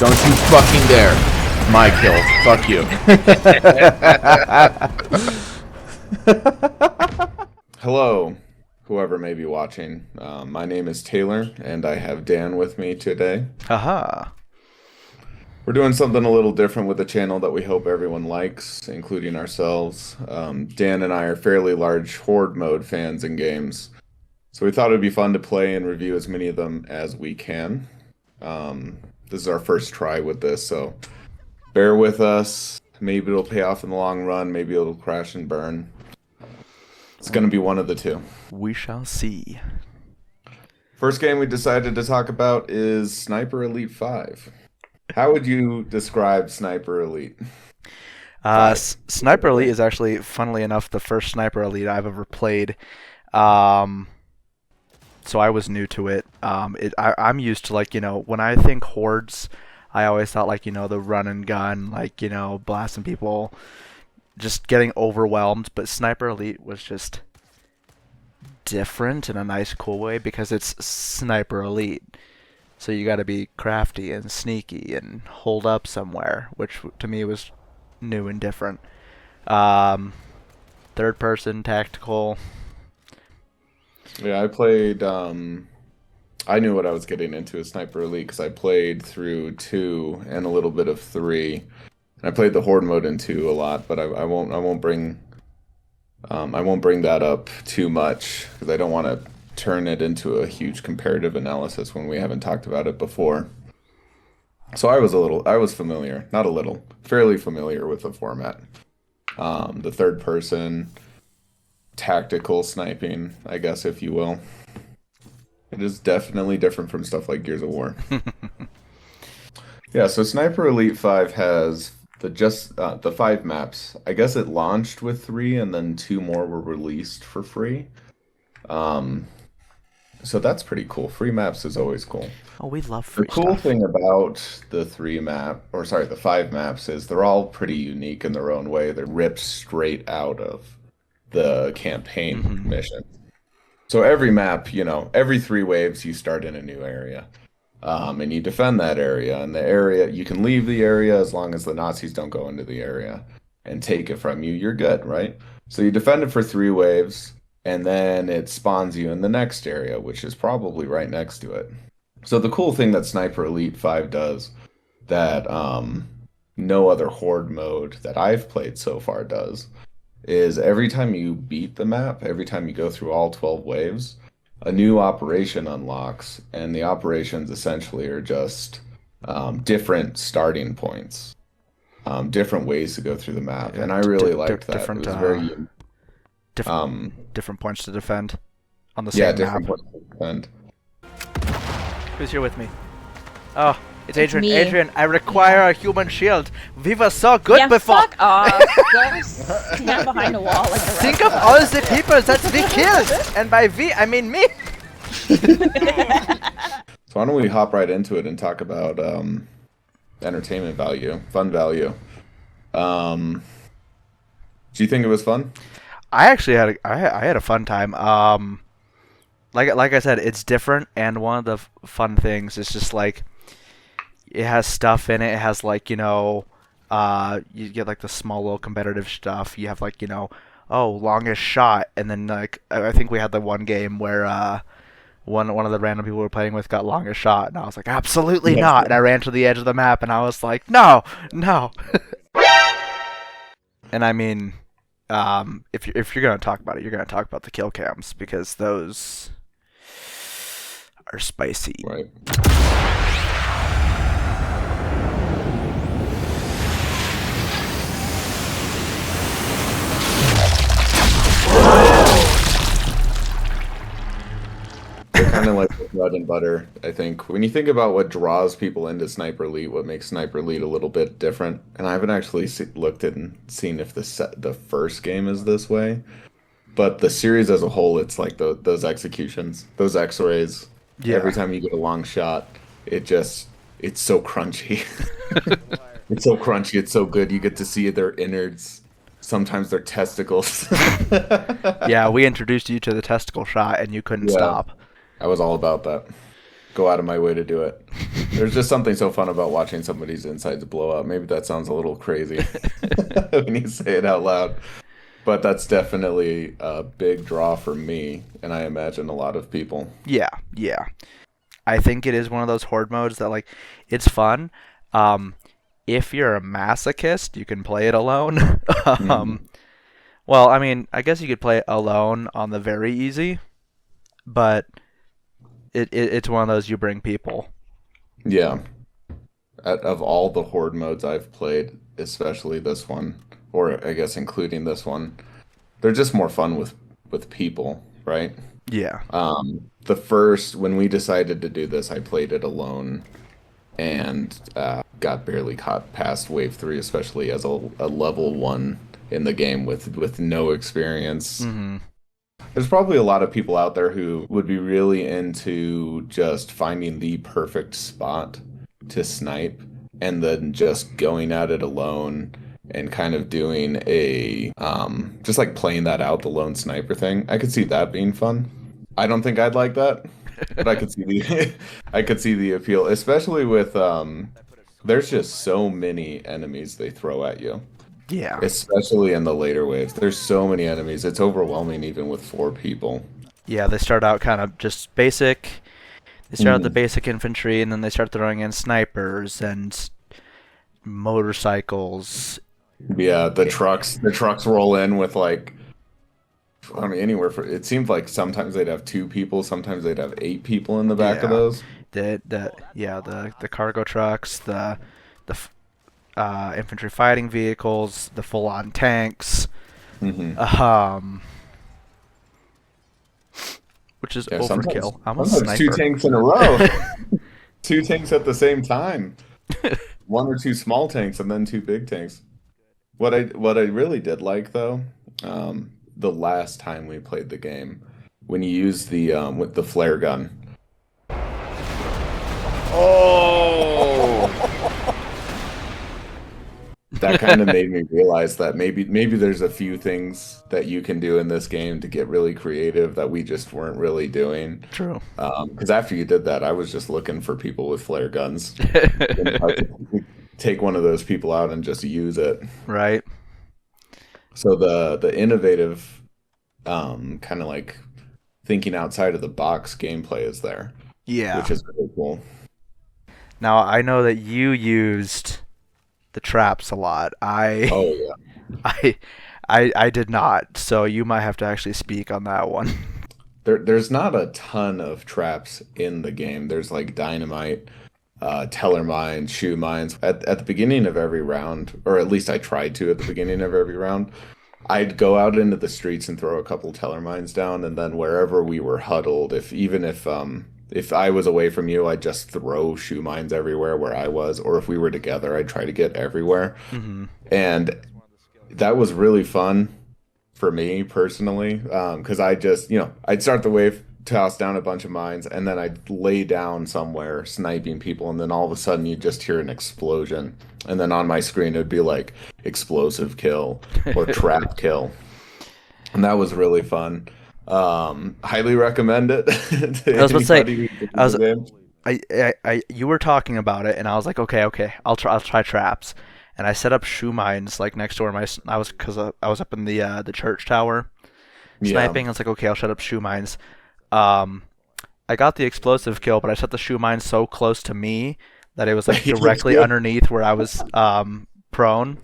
Don't you fucking dare. My kill. Fuck you. Hello, whoever may be watching. My name is Taylor, and I have Dan with me today. Haha. We're doing something a little different with the channel that we hope everyone likes, including ourselves. Dan and I are fairly large Horde Mode fans in games, so we thought it would be fun to play and review as many of them as we can. This is our first try with this, so bear with us. Maybe it'll pay off in the long run, maybe it'll crash and burn. It's going to be one of the two. We shall see. First game we decided to talk about is Sniper Elite 5. How would you describe Sniper Elite? Sniper Elite is actually, funnily enough, the first Sniper Elite I've ever played. So I was new to it. I'm used to, like, when I think hordes, I always thought, like, the run and gun, like, blasting people, just getting overwhelmed. But Sniper Elite was just different in a nice, cool way because it's Sniper Elite. So you got to be crafty and sneaky and hold up somewhere, which to me was new and different. Third person, tactical. Yeah, I played, I knew what I was getting into with Sniper Elite because I played through 2 and a little bit of 3. And I played the Horde mode in 2 a lot, but I won't bring that up too much because I don't want to turn it into a huge comparative analysis when we haven't talked about it before. So I was familiar, not a little, fairly familiar with the format. The third person tactical sniping, I guess, if you will. It is definitely different from stuff like Gears of War. Yeah, so Sniper Elite 5 has the 5 maps. I guess it launched with 3 and then 2 more were released for free. So that's pretty cool. Free maps is always cool. Oh, we love free stuff. The cool stuff. thing about the 5 maps is they're all pretty unique in their own way. They're ripped straight out of the campaign mission. So every map, every 3 waves you start in a new area. And you defend that area. And the area, you can leave the area as long as the Nazis don't go into the area and take it from you. You're good, right? So you defend it for 3 waves. And then it spawns you in the next area, which is probably right next to it. So the cool thing that Sniper Elite 5 does that no other Horde mode that I've played so far does is every time you beat the map, every time you go through all 12 waves, a new operation unlocks. And the operations essentially are just different starting points, different ways to go through the map. And I really liked that. It was very different points to defend on the same map. Different points to defend. Who's here with me? Oh, it's Adrian. Me. Adrian, I require a human shield. We were so good before. Fuck off. Go stand behind a wall like the rest Think of all the people that we killed, and by we I mean me. So why don't we hop right into it and talk about entertainment value, fun value. Do you think it was fun? I actually had a fun time. Like I said, it's different, and one of the fun things is just like it has stuff in it. It has like you get like the small little competitive stuff. You have like longest shot, and then like I think we had the one game where one of the random people we were playing with got longest shot, and I was like absolutely not, and I ran to the edge of the map, and I was like no. And I mean. If you're gonna talk about it, you're gonna talk about the kill cams because those are spicy. Right. They're kind of like bread and butter, I think. When you think about what draws people into Sniper Elite, what makes Sniper Elite a little bit different, and I haven't actually looked at and seen if the first game is this way, but the series as a whole, it's like those executions, those X-rays. Yeah. Every time you get a long shot, it's so crunchy. It's so crunchy, it's so good. You get to see their innards. Sometimes their testicles. Yeah, we introduced you to the testicle shot, and you couldn't stop. I was all about that. go out of my way to do it. There's just something so fun about watching somebody's insides blow up. Maybe that sounds a little crazy when you say it out loud, but that's definitely a big draw for me, and I imagine a lot of people. Yeah, yeah. I think it is one of those horde modes that like it's fun. If you're a masochist, you can play it alone. Well, I mean, I guess you could play it alone on the very easy, but it's one of those you bring people. Yeah. Of all the horde modes I've played, especially this one, or I guess including this one, they're just more fun with people, right? Yeah. The first when we decided to do this, I played it alone and got barely caught past wave 3, especially as a level 1 in the game with no experience. Mm-hmm. There's probably a lot of people out there who would be really into just finding the perfect spot to snipe and then just going at it alone and kind of doing a just like playing that out, the lone sniper thing. I could see that being fun. I don't think I'd like that, but I could see the I could see the appeal, especially with there's just so many enemies they throw at you. Yeah. Especially in the later waves. There's so many enemies. It's overwhelming even with 4 people. Yeah, they start out kind of just basic. They start out the basic infantry, and then they start throwing in snipers and motorcycles. Yeah, the trucks roll in with like, I mean, anywhere for, it seemed like sometimes they'd have 2 people, sometimes they'd have 8 people in the back of those. The cargo trucks, the infantry fighting vehicles, the full-on tanks, which is overkill. I'm a sniper. 2 tanks in a row. 2 tanks at the same time. 1 or 2 small tanks and then 2 big tanks. What I really did like though, the last time we played the game, when you use the with the flare gun. Oh. That kind of made me realize that maybe there's a few things that you can do in this game to get really creative that we just weren't really doing. True. Because after you did that, I was just looking for people with flare guns. Take one of those people out and just use it. Right. So the innovative, kind of like thinking outside of the box gameplay is there. Yeah. Which is really cool. Now I know that you used the traps a lot. Oh yeah. I did not, so you might have to actually speak on that one. There's not a ton of traps in the game. There's like dynamite, teller mines, shoe mines. At the beginning of every round, or at least I tried to at the beginning of every round, I'd go out into the streets and throw a couple teller mines down, and then wherever we were huddled, if I was away from you, I'd just throw shoe mines everywhere where I was, or if we were together, I'd try to get everywhere. Mm-hmm. And that was really fun for me personally, because I just, I'd start the wave, toss down a bunch of mines, and then I'd lay down somewhere sniping people, and then all of a sudden you'd just hear an explosion. And then on my screen, it would be like explosive kill or trap kill. And that was really fun. Highly recommend it. I was about to say, you were talking about it, and I was like, okay, I'll try traps, and I set up shoe mines like next to where I was up in the church tower, sniping. I was like, okay, I'll set up shoe mines. I got the explosive kill, but I set the shoe mine so close to me that it was like directly underneath where I was prone.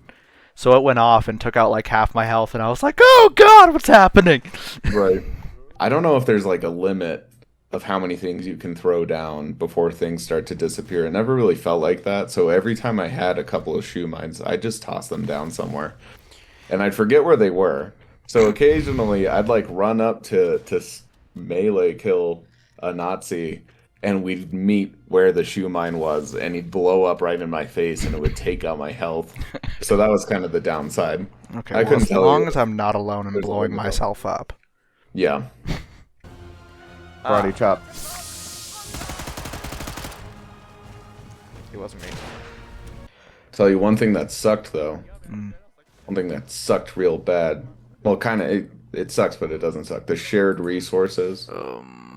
So it went off and took out like half my health, and I was like, oh god, what's happening? Right. I don't know if there's like a limit of how many things you can throw down before things start to disappear. It never really felt like that. So every time I had a couple of shoe mines, I just tossed them down somewhere. And I'd forget where they were. So occasionally I'd like run up to melee kill a Nazi, and we'd meet where the shoe mine was, and he'd blow up right in my face, and it would take out my health. So that was kind of the downside. Okay, well, as long as I'm not alone and blowing myself up. Yeah. Karate chop. It wasn't me. Tell you one thing that sucked though. One thing that sucked real bad. Well, kind of it sucks, but it doesn't suck. The shared resources.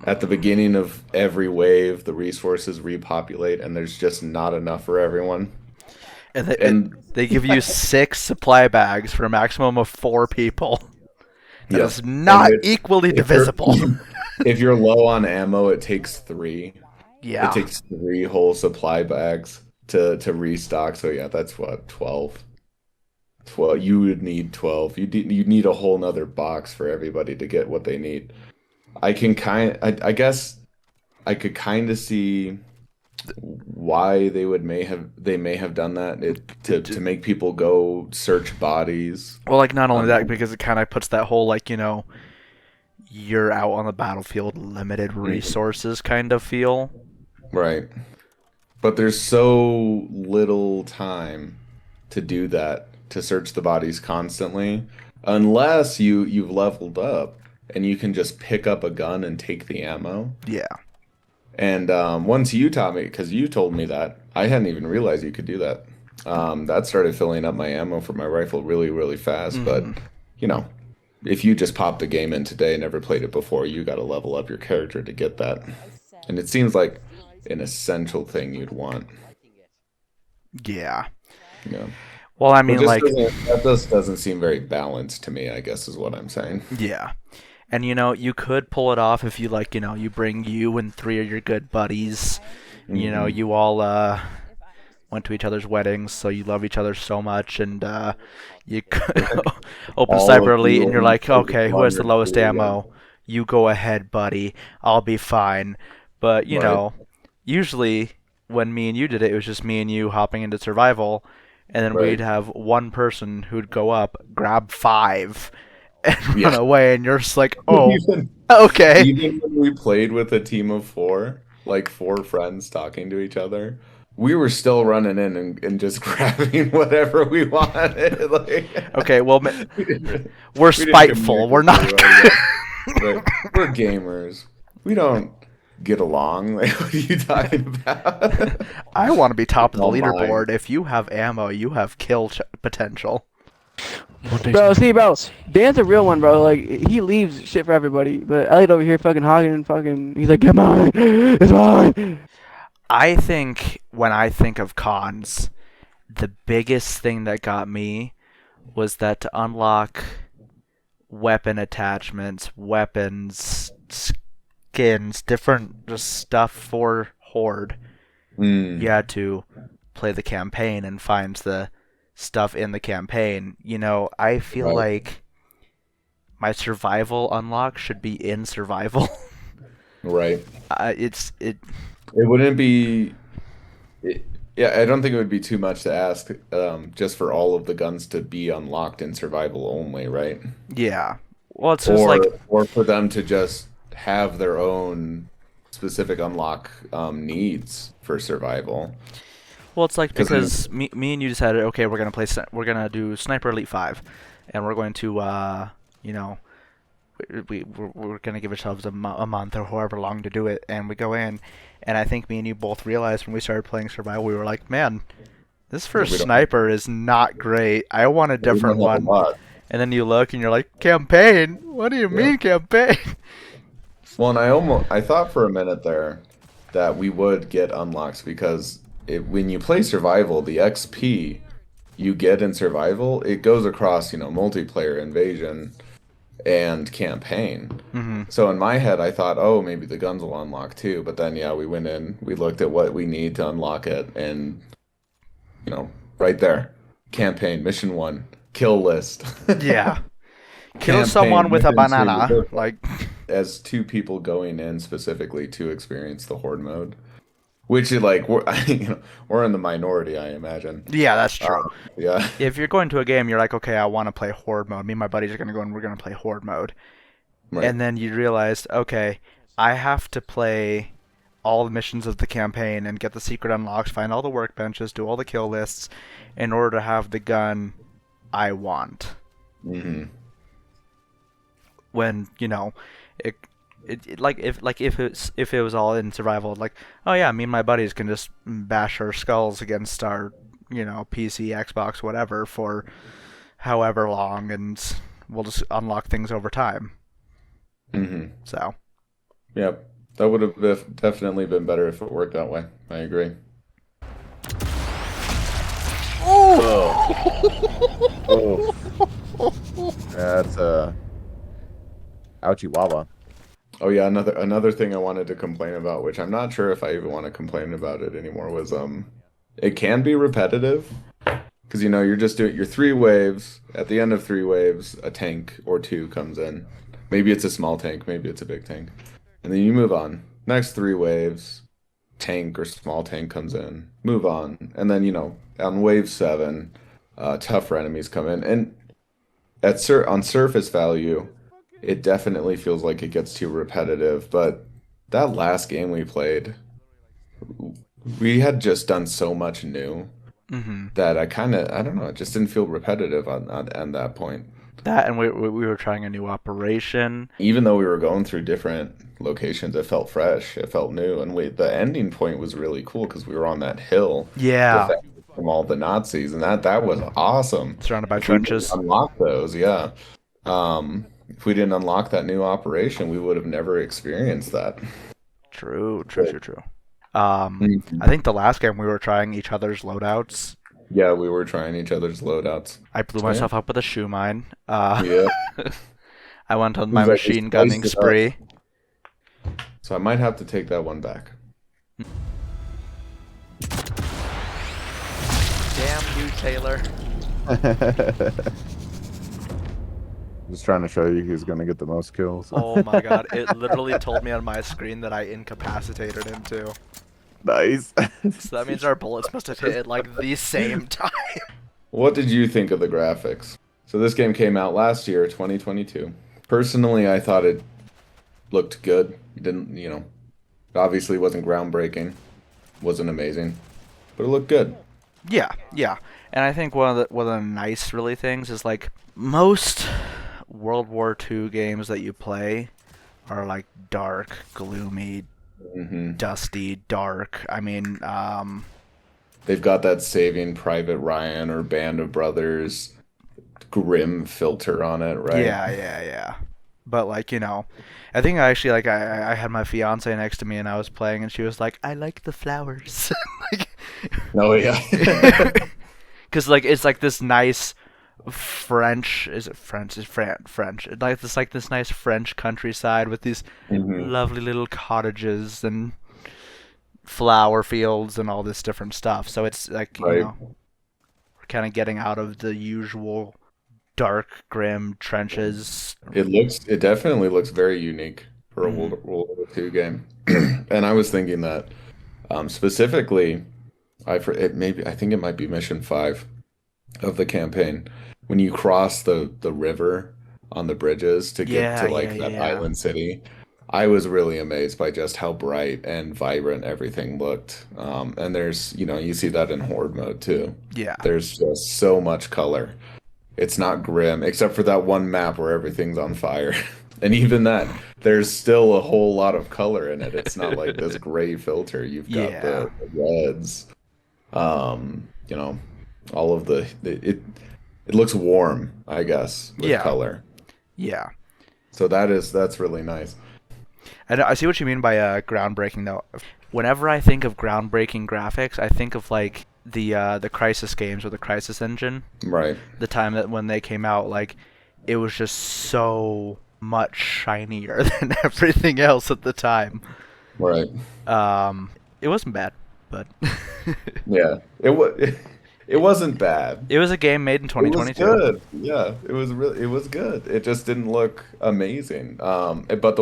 At the beginning of every wave, the resources repopulate, and there's just not enough for everyone. And And they give you 6 supply bags for a maximum of 4 people. That yep. is not equally if divisible. if you're low on ammo, it takes 3. Yeah. It takes 3 whole supply bags to restock. So yeah, that's what, 12. 12. You would need 12. You need a whole nother box for everybody to get what they need. I guess I could kind of see why they may have done that to make people go search bodies. Well, like, not only that, because it kind of puts that whole, like, you know, you're out on the battlefield, limited resources kind of feel. Right. But there's so little time to do that, to search the bodies constantly, unless you've leveled up and you can just pick up a gun and take the ammo. Yeah. And once you taught me, because you told me that, I hadn't even realized you could do that. That started filling up my ammo for my rifle really, really fast. But, you know, if you just popped the game in today and never played it before, you got to level up your character to get that. And it seems like an essential thing you'd want. Yeah. Yeah. Well, I mean, like, that just doesn't seem very balanced to me, I guess is what I'm saying. Yeah. And, you know, you could pull it off if you, like, you know, you bring you and 3 of your good buddies. You know, you all went to each other's weddings, so you love each other so much, and you open Cyber Elite, and you're like, okay, who has the lowest ammo? You go ahead, buddy. I'll be fine. But, you know, usually when me and you did it, it was just me and you hopping into survival, and then we'd have one person who'd go up, grab 5, and run away, and you're just like, oh, okay. Even when we played with a team of 4, like 4 friends talking to each other, we were still running in and just grabbing whatever we wanted. Like, okay, well, we're spiteful. We're not. We're gamers. We don't get along. Like, what are you talking about? I want to be top of the leaderboard. If you have ammo, you have kill potential. Bro, Dan's a real one, bro. Like, he leaves shit for everybody, but Elliot over here fucking hogging and fucking, he's like, come on, it's mine. I think when I think of cons, the biggest thing that got me was that to unlock weapon attachments, weapons, skins, different just stuff for Horde, you had to play the campaign and find the stuff in the campaign. You know, I feel like my survival unlock should be in survival. Right. It wouldn't be. Yeah, I don't think it would be too much to ask, just for all of the guns to be unlocked in survival only, right? Yeah. Well, it's just like, or for them to just have their own specific unlock needs for survival. Well, it's like, because me and you decided, okay, we're gonna do Sniper Elite 5, and we're going to you know, we're gonna give ourselves a month or however long to do it, and we go in, and I think me and you both realized when we started playing survival, we were like, man, this first sniper is not great. I want a different one. And then you look and you're like, campaign? What do you mean campaign? Well, and I thought for a minute there that we would get unlocks, because when you play survival, the XP you get in survival, it goes across, you know, multiplayer, invasion, and campaign. So in my head, I thought, oh, maybe the guns will unlock too. But then, yeah, we went in, we looked at what we need to unlock it, and, you know, right there, campaign, mission 1, kill list. Yeah. Kill someone with a banana. Like, as 2 people going in specifically to experience the Horde mode. Which is like, we're in the minority, I imagine. Yeah, that's true. Yeah. If you're going to a game, you're like, okay, I want to play Horde mode. Me and my buddies are going to go and we're going to play Horde mode. Right. And then you realize, okay, I have to play all the missions of the campaign and get the secret unlocks, find all the workbenches, do all the kill lists in order to have the gun I want. When, you know, if it was all in survival, like, oh yeah, me and my buddies can just bash our skulls against our, you know, PC, Xbox, whatever, for however long, and we'll just unlock things over time. So. Yep. That would have definitely been better if it worked that way. I agree. Oh. That's ouchie wawa. Oh yeah, another thing I wanted to complain about, which I'm not sure if I even want to complain about it anymore, was it can be repetitive because you're just doing your 3 waves. At the end of 3 waves, a tank or 2 comes in. Maybe it's a small tank, maybe it's a big tank, and then you move on. Next 3 waves, tank or small tank comes in. Move on, and then on wave 7, tougher enemies come in, and on surface value, it definitely feels like it gets too repetitive. But that last game we played, we had just done so much new that I don't know, it just didn't feel repetitive on that point. That, and we were trying a new operation. Even though we were going through different locations, it felt fresh, it felt new, and the ending point was really cool because we were on that hill. Yeah. From all the Nazis, and that was awesome. Surrounded by trenches. Unlock those, yeah. If we didn't unlock that new operation, we would have never experienced that. True. I think the last game we were trying each other's loadouts. Yeah, we were trying each other's loadouts. I blew myself up with a shoe mine. Yeah. I went on my machine gunning spree. So I might have to take that one back. Damn you, Taylor. Just trying to show you who's gonna get the most kills. Oh my god, it literally told me on my screen that I incapacitated him too. Nice. So that means our bullets must have hit at like the same time. What did you think of the graphics? So this game came out last year, 2022. Personally, I thought it looked good. It didn't, obviously wasn't groundbreaking, wasn't amazing, but it looked good. Yeah. And I think one of the nice really things is like most World War II games that you play are like dark, gloomy, dusty, dark. I mean, they've got that Saving Private Ryan or Band of Brothers grim filter on it, right? Yeah. But like, I think I actually I had my fiance next to me and I was playing and she was like, I like the flowers. Oh yeah. Because like it's like this nice French. Is it French? Is French? It's like this nice French countryside with these lovely little cottages and flower fields and all this different stuff. So it's like we're kind of getting out of the usual dark, grim trenches. It definitely looks very unique for a World War II game. And I was thinking that specifically, I think it might be Mission 5 of the campaign. When you cross the river on the bridges to get to that island city, I was really amazed by just how bright and vibrant everything looked. And there's, you see that in Horde mode too. Yeah. There's just so much color. It's not grim, except for that one map where everything's on fire. And even that, there's still a whole lot of color in it. It's not like this gray filter. You've got the reds, all of it looks warm, I guess, with color. Yeah. So that's really nice. I see what you mean by groundbreaking though. Whenever I think of groundbreaking graphics, I think of like the Crysis games or the Crysis engine. Right. The time that when they came out, like it was just so much shinier than everything else at the time. Right. It wasn't bad, but yeah, it wasn't bad. It was a game made in 2022. It was good. Yeah, it was good. It just didn't look amazing. But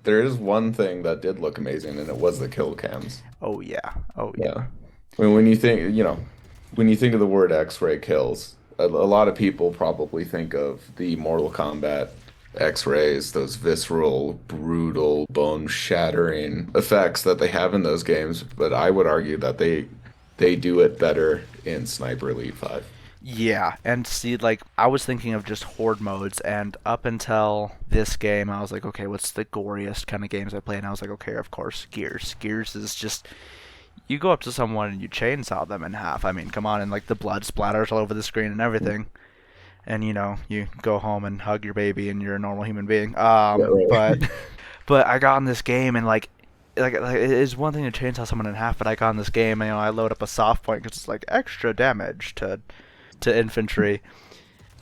there is one thing that did look amazing, and it was the kill cams. Oh yeah. I mean, when you think of the word X-ray kills, a lot of people probably think of the Mortal Kombat X-rays, those visceral, brutal, bone-shattering effects that they have in those games. But I would argue that they do it better in Sniper Elite 5. Yeah, and see, like, I was thinking of just horde modes, and up until this game, I was like, okay, what's the goriest kind of games I play? And I was like, okay, of course, Gears. Gears is just, you go up to someone and you chainsaw them in half. I mean, come on, and, like, the blood splatters all over the screen and everything. And, you go home and hug your baby and you're a normal human being. But I got in this game and, like, like it is one thing to chainsaw someone in half, but I got in this game and I load up a soft point because it's like extra damage to infantry,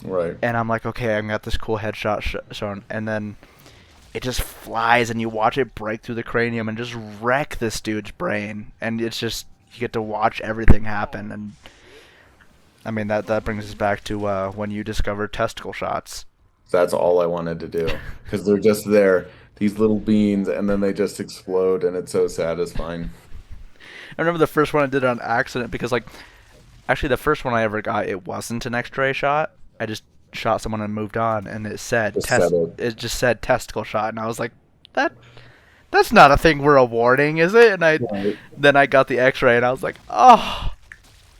Right. and I'm like, okay, I've got this cool headshot shown, and then it just flies and you watch it break through the cranium and just wreck this dude's brain, and it's just you get to watch everything happen. And I mean that brings us back to when you discovered testicle shots. That's all I wanted to do because they're just there, these little beans, and then they just explode, and it's so satisfying. I remember the first one I did on accident because, like, actually the first one I ever got, it wasn't an X-ray shot. I just shot someone and moved on, and it said it just said testicle shot, and I was like, that's not a thing we're awarding, is it? And then I got the X-ray, and I was like, oh.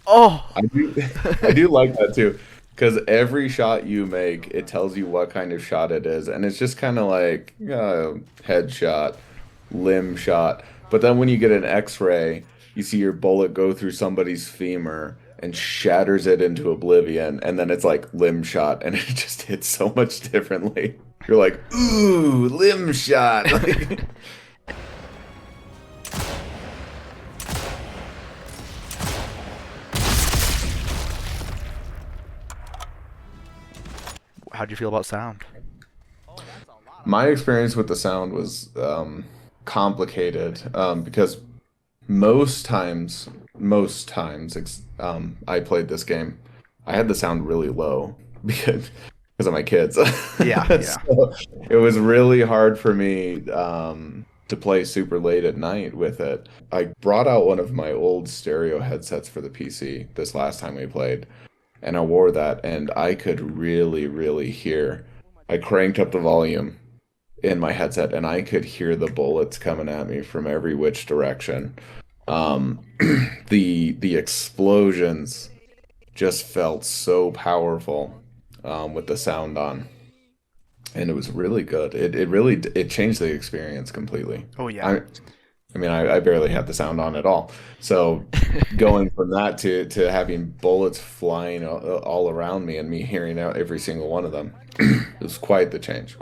I do like that too, because every shot you make, it tells you what kind of shot it is, and it's just kind of like head shot, limb shot. But then when you get an X-ray, you see your bullet go through somebody's femur and shatters it into oblivion, and then it's like limb shot, and it just hits so much differently. You're like, ooh, limb shot. How'd you feel about sound? My experience with the sound was complicated because most times I played this game, I had the sound really low because of my kids. Yeah. So it was really hard for me to play super late at night with it. I brought out one of my old stereo headsets for the PC this last time we played, and I wore that, and I could really, really hear. I cranked up the volume in my headset, and I could hear the bullets coming at me from every which direction. The explosions just felt so powerful with the sound on, and it was really good. It really changed the experience completely. Oh yeah. I mean, I barely had the sound on at all. So going from that to having bullets flying all around me and me hearing out every single one of them, it was quite the change.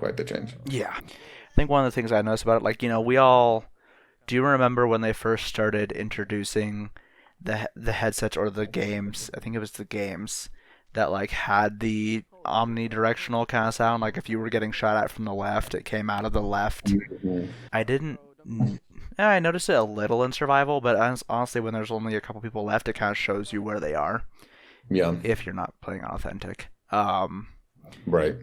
Yeah. I think one of the things I noticed about it, like, we all... Do you remember when they first started introducing the headsets or the games? I think it was the games that, like, had the omnidirectional kind of sound. Like, if you were getting shot at from the left, it came out of the left. Mm-hmm. I noticed it a little in survival, but honestly, when there's only a couple people left, it kind of shows you where they are. Yeah. If you're not playing authentic. Right.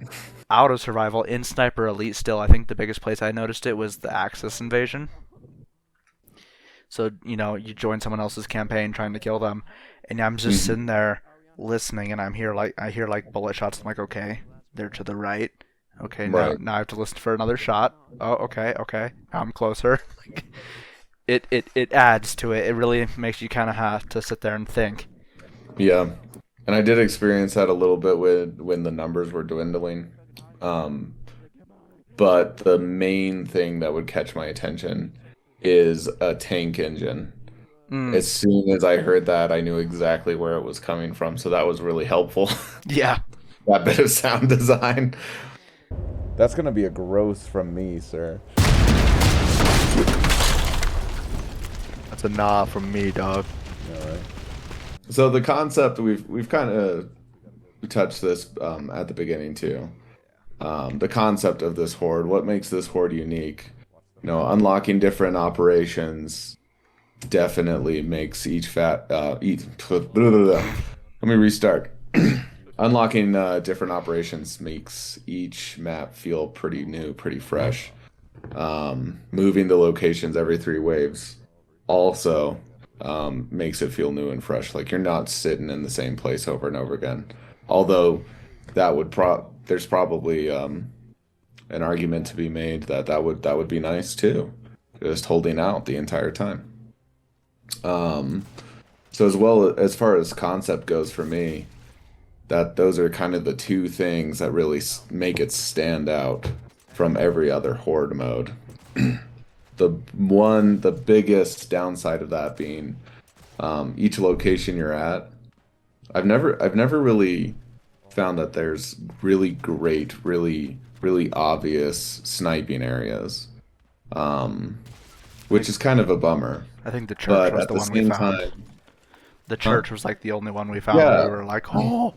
Out of survival, in Sniper Elite still, I think the biggest place I noticed it was the Axis invasion. So, you join someone else's campaign trying to kill them, and I'm just sitting there listening, and I hear bullet shots. I'm like, okay, they're to the right. Okay, now I have to listen for another shot. Oh, okay. Now I'm closer. It adds to it. It really makes you kind of have to sit there and think. Yeah, and I did experience that a little bit when the numbers were dwindling. But the main thing that would catch my attention is a tank engine. As soon as I heard that, I knew exactly where it was coming from, so that was really helpful. Yeah. That bit of sound design. That's gonna be a gross from me, sir. That's a nah from me, dog. All right. So the concept, we've kind of touched this at the beginning too. The concept of this horde, what makes this horde unique? Unlocking different operations definitely makes let me restart. Unlocking different operations makes each map feel pretty new, pretty fresh. Moving the locations every 3 waves also makes it feel new and fresh. Like you're not sitting in the same place over and over again. Although that would there's probably an argument to be made that would be nice too, just holding out the entire time. So as far as concept goes for me, those are kind of the 2 things that really make it stand out from every other horde mode. The biggest downside of that being each location you're at. I've never really found that there's really great, really obvious sniping areas. which is kind of a bummer. I think the church But was at the the one we same found. time, The church was like the only one we found. yeah, We were like, oh,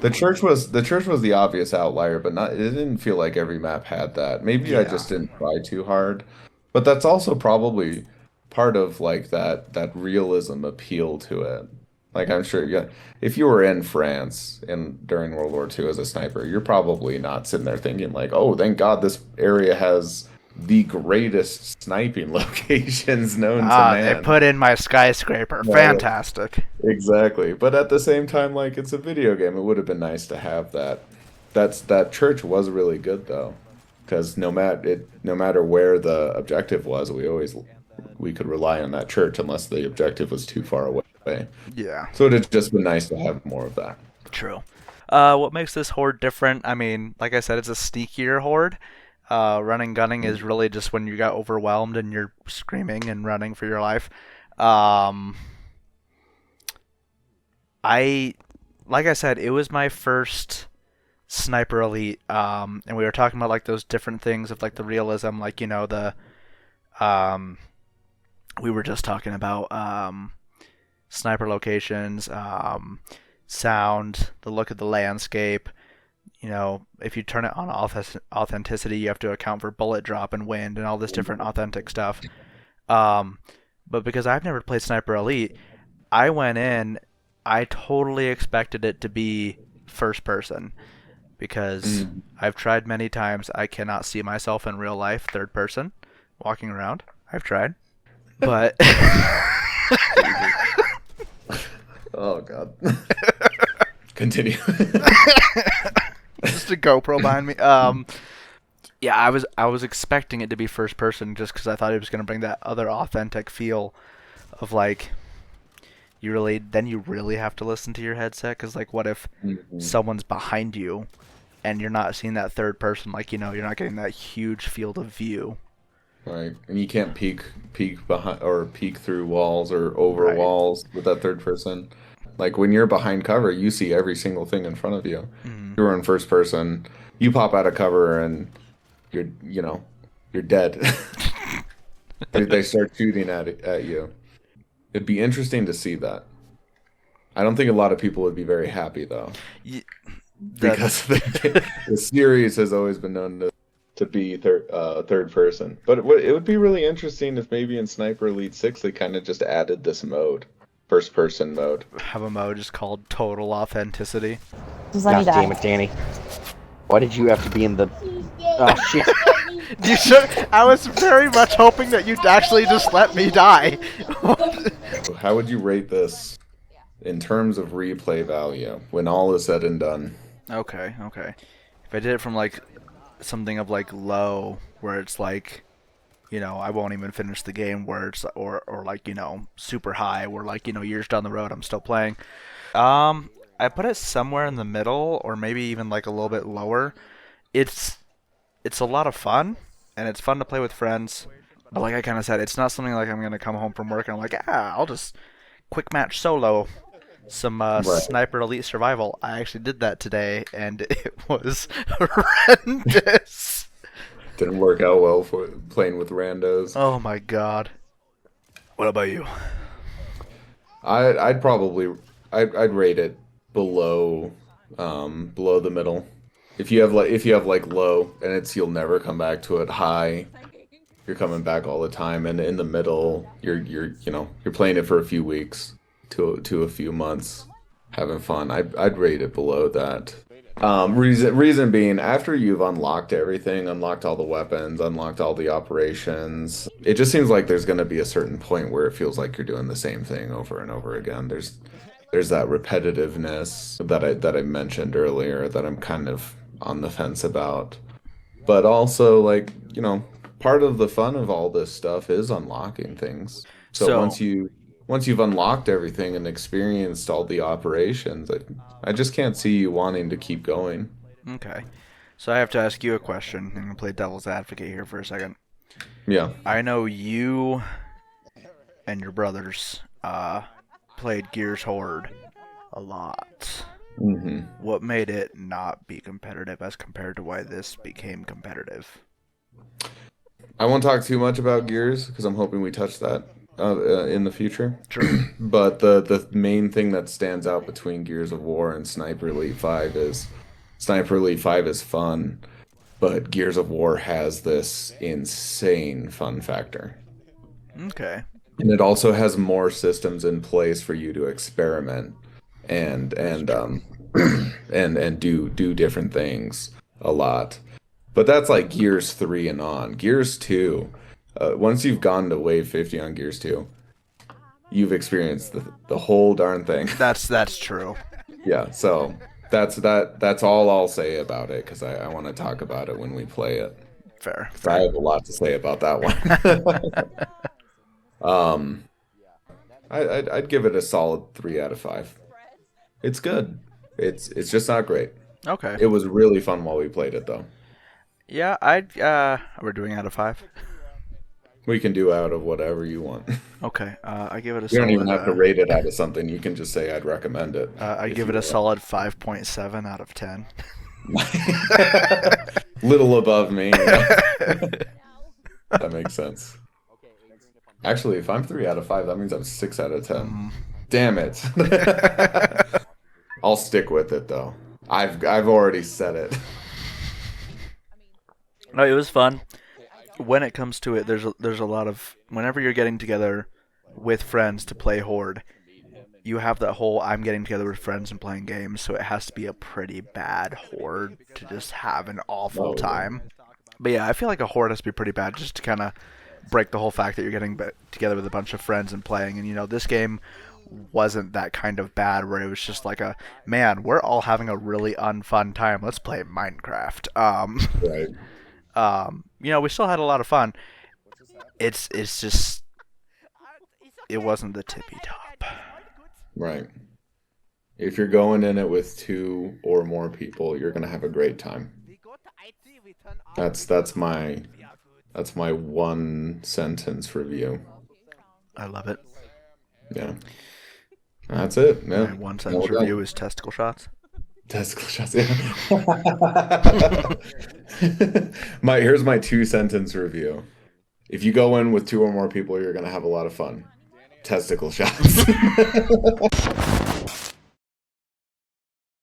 the church was the obvious outlier, but not it didn't feel like every map had that. Maybe I yeah. just didn't try too hard. But that's also probably part of like that realism appeal to it. Like I'm sure yeah, if you were in France and during World War II as a sniper, you're probably not sitting there thinking like, "Oh, thank God this area has the greatest sniping locations known to They man." put in my skyscraper. No, Fantastic. exactly. But at the same time, like it's a video game. It would have been nice to have that. That church was really good though, because no matter where the objective was, we could rely on that church unless the objective was too far away. Yeah, So it'd just been nice to have more of that. true. What makes this horde different? I mean, like I said, it's a sneakier horde. Running gunning is really just when you got overwhelmed and you're screaming and running for your life. Um, like I said, it was my first sniper elite, and we were talking about like those different things of like the realism, like um, we were just talking about sniper locations, sound, the look of the landscape. If you turn it on authenticity, you have to account for bullet drop and wind and all this different authentic stuff. But because I've never played Sniper Elite, I went in, I totally expected it to be first person because I've tried many times. I cannot see myself in real life third person walking around. I've tried, but Oh God. Continue. just a GoPro behind me. Yeah, I was expecting it to be first person just because I thought it was gonna bring that other authentic feel of like you really have to listen to your headset because like what if someone's behind you and you're not seeing that third person, like you're not getting that huge field of view. Right, and you can't peek behind or peek through walls or over Right. walls with that third person. Like when you're behind cover, you see every single thing in front of you. You're in first person, you pop out of cover and you're dead. They start shooting at you. It'd be interesting to see that. I don't think a lot of people would be very happy though, because the series has always been known to be third person. But it would be really interesting if maybe in Sniper Elite 6 they kind of just added this mode, first person mode. Have a mode just called Total Authenticity. Just let me God damn die. it, Danny. Why did you have to be in the... Oh, shit. You should. I was very much hoping that you'd actually just let me die. How would you rate this in terms of replay value when all is said and done? Okay. If I did it from like something of like low, where it's like, I won't even finish the game, where it's or like super high, where like years down the road I'm still playing. I put it somewhere in the middle, or maybe even like a little bit lower. It's a lot of fun, and it's fun to play with friends. But like I kind of said, it's not something like I'm gonna come home from work and I'm like, I'll just quick match solo some Sniper Elite Survival. I actually did that today, and it was horrendous. Didn't work out well for playing with randos. Oh my god. What about you? I'd rate it below the middle. If you have like low and you'll never come back to it, high you're coming back all the time, and in the middle you're playing it for a few weeks to a few months, having fun. I'd rate it below that. Reason being, after you've unlocked everything, unlocked all the weapons, unlocked all the operations, it just seems like there's going to be a certain point where it feels like you're doing the same thing over and over again. There's that repetitiveness that I mentioned earlier that I'm kind of on the fence about. But also, like, part of the fun of all this stuff is unlocking things. So once you've unlocked everything and experienced all the operations, I just can't see you wanting to keep going. Okay. So I have to ask you a question. I'm gonna play devil's advocate here for a second. Yeah. I know you and your brothers played Gears Horde a lot. Mm-hmm. What made it not be competitive as compared to why this became competitive? I won't talk too much about Gears because I'm hoping we touch that in the future. Sure. But the main thing that stands out between Gears of War and Sniper Elite 5 is Sniper Elite 5 is fun, but Gears of War has this insane fun factor. Okay. And it also has more systems in place for you to experiment and and do different things a lot. But that's like Gears 3 and on. Gears 2, once you've gone to wave 50 on Gears 2, you've experienced the whole darn thing. That's true. Yeah, so that's all I'll say about it because I want to talk about it when we play it. Fair. I have a lot to say about that one. I'd give it a solid 3 out of 5. It's good. It's just not great. Okay. It was really fun while we played it though. Yeah, we're doing out of 5. We can do out of whatever you want. Okay. I give it a You solid. don't even have to rate it out of something. You can just say I'd recommend it. I give it a solid 5.7 out of 10. Little above me. That makes sense. Actually, if I'm 3 out of 5, that means I'm 6 out of 10. Damn it. I'll stick with it though. I've already said it. No, it was fun. When it comes to it, there's a lot of whenever you're getting together with friends to play Horde, you have that whole I'm getting together with friends and playing games, so it has to be a pretty bad Horde to just have an awful time. But yeah, I feel like a Horde has to be pretty bad just to kind of break the whole fact that you're getting together with a bunch of friends and playing. And this game wasn't that kind of bad where it was just like man, we're all having a really unfun time. Let's play Minecraft. Right. We still had a lot of fun. It's just it wasn't the tippy top. Right. If you're going in it with 2 or more people, you're gonna have a great time. That's my one sentence review. I love it. Yeah. That's it. Yeah. My one sentence review is testicle shots. Testicle shots. Yeah. Here's my 2-sentence review. If you go in with 2 or more people, you're gonna have a lot of fun. Testicle shots.